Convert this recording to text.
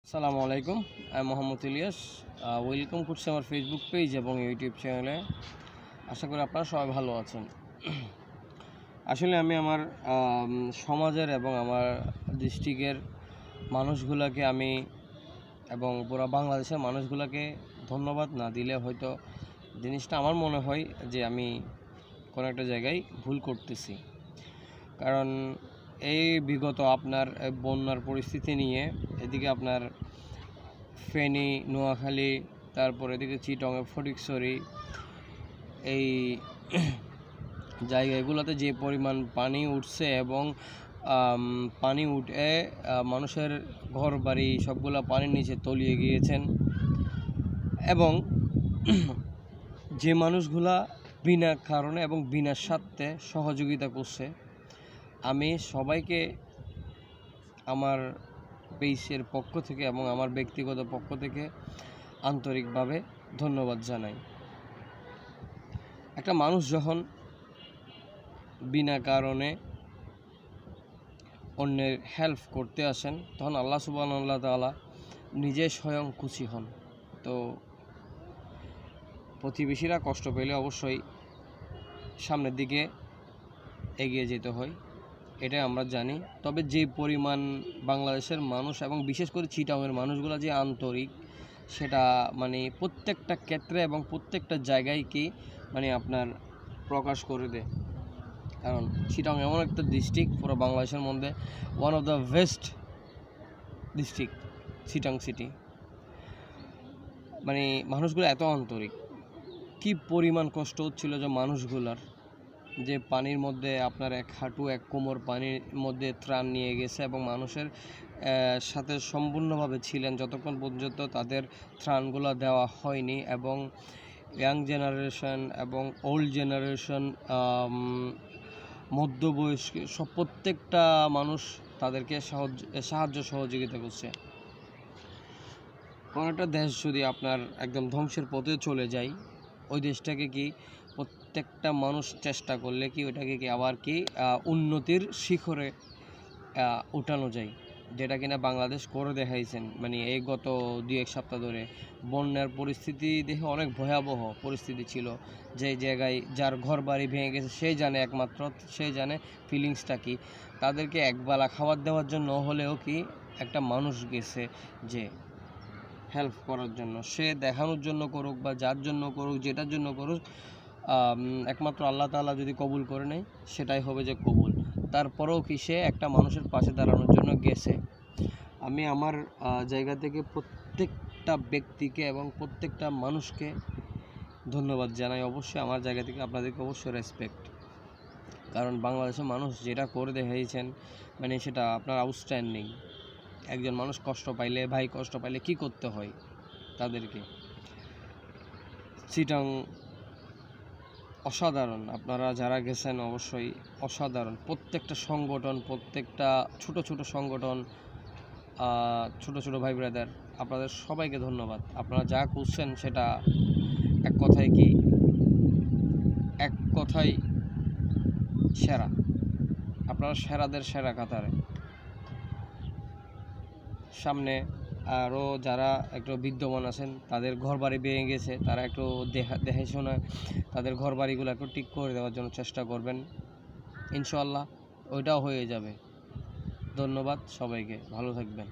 আসসালামু আলাইকুম, আমি মোহাম্মদ ইলিয়াস। ওয়েলকাম করছি আমার ফেসবুক পেজ এবং ইউটিউব চ্যানেলে। আশা করি আপনারা সবাই ভালো আছেন। আসলে আমি আমার সমাজের এবং আমার ডিস্ট্রিক্টের মানুষগুলোকে এবং পুরো বাংলাদেশের মানুষগুলোকে ধন্যবাদ না দিলে হয়তো জিনিসটা আমার মনে হয় যে আমি কোনো একটা জায়গায় ভুল করতেছি। কারণ এই বিগত আপনার বন্যার পরিস্থিতি নিয়ে এদিকে আপনার ফেনী, নোয়াখালী, তারপর এদিকে চিটং, ফটিকছড়ি, এই জায়গাগুলোতে যে পরিমাণ পানি উঠছে এবং পানি উঠে মানুষের ঘর বাড়ি সবগুলো পানির নিচে তলিয়ে গিয়েছেন। এবং যে মানুষগুলা বিনা কারণে এবং বিনা স্বার্থে সহযোগিতা করছে, আমি সবাইকে আমার পেজের পক্ষ থেকে এবং আমার ব্যক্তিগত পক্ষ থেকে আন্তরিকভাবে ধন্যবাদ জানাই। একটা মানুষ যখন বিনা কারণে অন্যের হেল্প করতে আসেন, তখন আল্লাহ সুবহানাহু তাআলা নিজে স্বয়ং খুশি হন। তো প্রতিবেশীরা কষ্ট পেলে অবশ্যই সামনের দিকে এগিয়ে যেতে হয়, এটা আমরা জানি। তবে যে পরিমাণ বাংলাদেশের মানুষ এবং বিশেষ করে চিটাগংয়ের মানুষগুলো যে আন্তরিক, সেটা প্রত্যেকটা ক্ষেত্রে এবং প্রত্যেকটা জায়গায় আপনার প্রকাশ করে দেয়। কারণ চিটাগং এমন একটা ডিস্ট্রিক্ট পুরো বাংলাদেশের মধ্যে one of the best district, Chittagong city. মানুষগুলো এত আন্তরিক, কি পরিমাণ কষ্ট হচ্ছিল যে মানুষগুলার, যে পানির মধ্যে আপনার এক হাঁটু এক কোমর পানির মধ্যে ত্রাণ নিয়ে গেছে এবং মানুষের সাথে সম্পূর্ণভাবে ছিলেন যতক্ষণ পর্যন্ত তাদের ত্রাণগুলো দেওয়া হয়নি। এবং ইয়াং জেনারেশন এবং ওল্ড জেনারেশন, মধ্যবয়স্ক প্রত্যেকটা মানুষ তাদেরকে সাহায্য সহযোগিতা করছে। কোনো একটা দেশ যদি আপনার একদম ধ্বংসের পথে চলে যায়, ওই দেশটাকে প্রত্যেকটা মানুষ চেষ্টা করলে ওইটাকে আবার উন্নতির শিখরে উঠানো যায়, যেটা কিনা বাংলাদেশ করে দেখাইছেন। এই গত 2-1 সপ্তাহ ধরে বন্যার পরিস্থিতি দেখে অনেক ভয়াবহ পরিস্থিতি ছিল। যে জায়গায় যার ঘর বাড়ি ভেঙে গেছে সেই জানে, একমাত্র সেই জানে ফিলিংসটা কি। তাদেরকে একবেলা খাবার দেওয়ার জন্য হলেও একটা মানুষ গেছে যে হেল্প করার জন্য, সে দেখানোর জন্য করুক বা যার জন্য করুক, যেটার জন্য করুক, একমাত্র আল্লাহ তাআলা যদি কবুল করে নেয় সেটাই হবে যে কবুল। তারপরেও সে একটা মানুষের পাশে দাঁড়ানোর জন্য গেছে। আমি আমার জায়গা থেকে প্রত্যেকটা ব্যক্তিকে এবং প্রত্যেকটা মানুষকে ধন্যবাদ জানাই। অবশ্যই আমার জায়গা থেকে আপনাদেরকে অবশ্যই রেসপেক্ট। কারণ বাংলাদেশের মানুষ যেটা করে দেখিয়েছেন, সেটা আপনার আউটস্ট্যান্ডিং। একজন মানুষ কষ্ট পাইলে, ভাই কষ্ট পাইলে কি করতে হয় তাদেরকে। চিটাং অসাধারণ, আপনারা যারা গেছেন অবশ্যই অসাধারণ। প্রত্যেকটা সংগঠন, প্রত্যেকটা ছোট ছোট সংগঠন, ছোট ছোট ভাই ব্রাদার, আপনাদের সবাইকে ধন্যবাদ। আপনারা যা করছেন সেটা এক কথাই সেরা। আপনারা সেরাদের সেরা কাতারে। সামনে আরও যারা একটু বিদ্যমান আছেন, তাদের ঘর বাড়ি ভেঙে গেছে, তারা একটু দেখাশোনা তাদের ঘর বাড়িগুলো একটু ঠিক করে দেওয়ার জন্য চেষ্টা করবেন। ইনশাআল্লাহ ওইটাও হয়ে যাবে। ধন্যবাদ সবাইকে, ভালো থাকবেন।